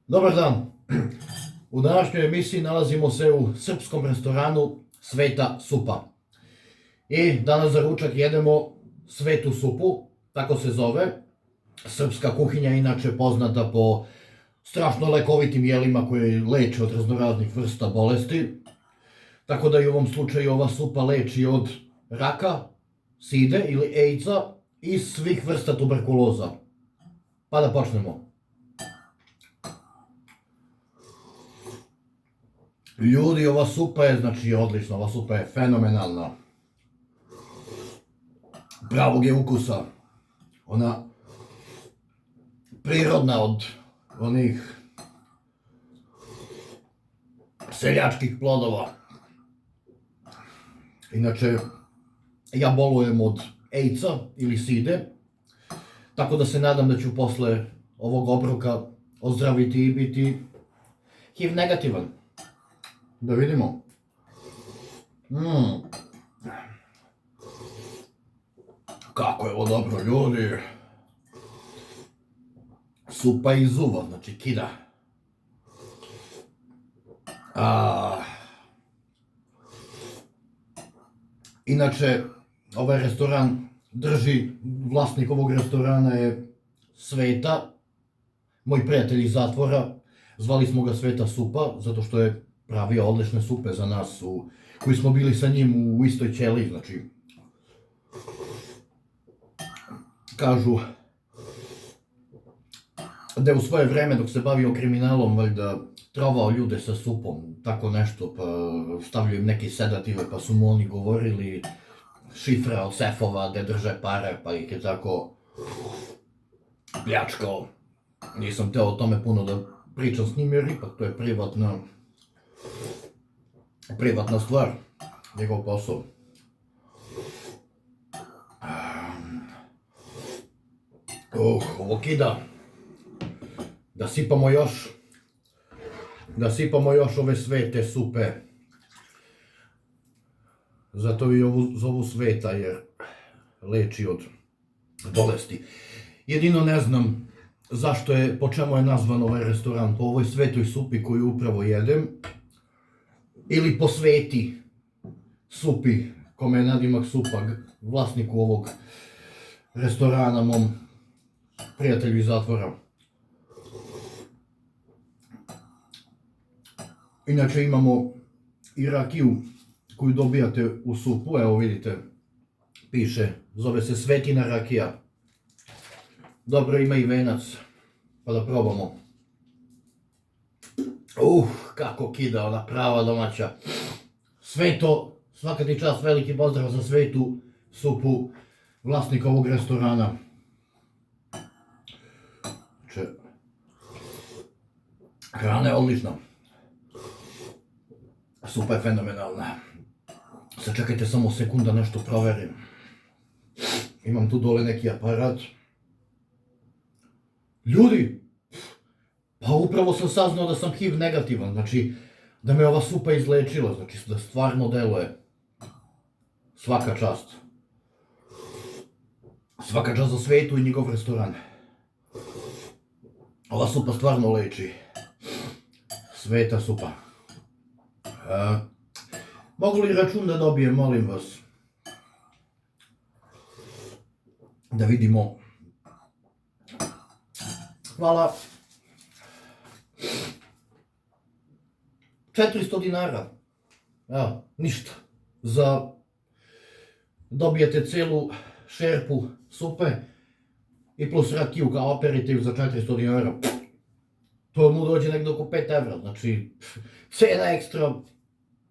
Dobar dan. U današnjoj emisiji nalazimo se u srpskom restoranu Sveta supa. I danas za ručak jedemo svetu supu, tako se zove. Srpska kuhinja je inače poznata po strašno lekovitim jelima koje leče od raznoraznih vrsta bolesti. Tako da i u ovom slučaju ova supa leči od raka, side ili AIDS-a i svih vrsta tuberkuloza. Pa da počnemo. Ljudi, ova supa je, odlična, ova supa je fenomenalna. Pravog je ukusa. Ona prirodna od onih seljačkih plodova. Inače, ja bolujem od AIDS-a ili side, tako da se nadam da ću posle ovog obroka ozdraviti i biti HIV negativan. Da vidimo. Kako je ovo dobro, ljudi. Supa iz uva, znači kida. Inače, ovaj restoran drži, vlasnik ovog restorana je Sveta, moj prijatelj iz zatvora. Zvali smo ga Sveta supa, zato što je pravio odlične supe za nas, koji smo bili sa njim u istoj ćeliji, znači. Kažu da je u svoje vreme, dok se bavio kriminalom, valjda trovao ljude sa supom, tako nešto, pa stavljaju im neke sedative, pa su mu oni govorili šifre od sefova gde drže pare, pa ih je tako pljačkao. Nisam teo o tome puno da pričam s njim, jer ipak to je privatna stvar, njegov posao. Ovo kida. Da sipamo još ove svete supe. Zato i ovu zovu sveta, jer leči od bolesti. Jedino ne znam po čemu je nazvan ovaj restoran, po ovoj svetoj supi koju upravo jedem, ili po sveti supi, kome je nadimak supa, vlasniku ovog restorana, mom prijatelju iz zatvora. Inače imamo i rakiju koju dobijate u supu, evo vidite, piše, zove se Svetina rakija. Dobro, ima i venac, pa da probamo. Kako kida, ona prava domaća. Sveto, svaka ti čast, veliki pozdrav za Svetu supu, vlasnika ovog restorana. Hrana je odlična. Supa je fenomenalna. Sačekajte samo sekund da nešto proverim. Imam tu dole neki aparat. Ljudi, pa upravo sam saznao da sam HIV negativan, znači da me ova supa izlečila, znači da stvarno deluje. Svaka čast. Svaka čast za Svetu i njegov restoran. Ova supa stvarno leči. Sveta supa. Mogu li račun da dobijem, molim vas? Da vidimo. Hvala. 400 dinara. Evo, ništa. Dobijete celu šerpu supe i plus rakiju kao aperitiv za 400 dinara. To mu dođe nekdo oko 5 evra, znači cena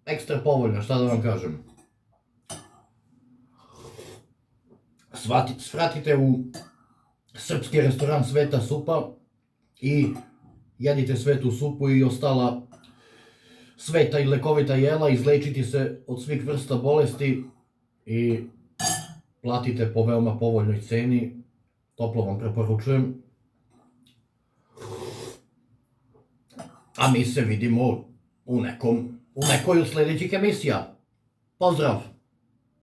ekstra povoljna, šta da vam kažem. Svratite u srpski restoran Sveta supa i jedite svetu supu i ostala sveta i lekovita jela, izlečiti se od svih vrsta bolesti i platite po veoma povoljnoj ceni, toplo vam preporučujem. A mi se vidimo u nekoj od sledećih emisija. Pozdrav!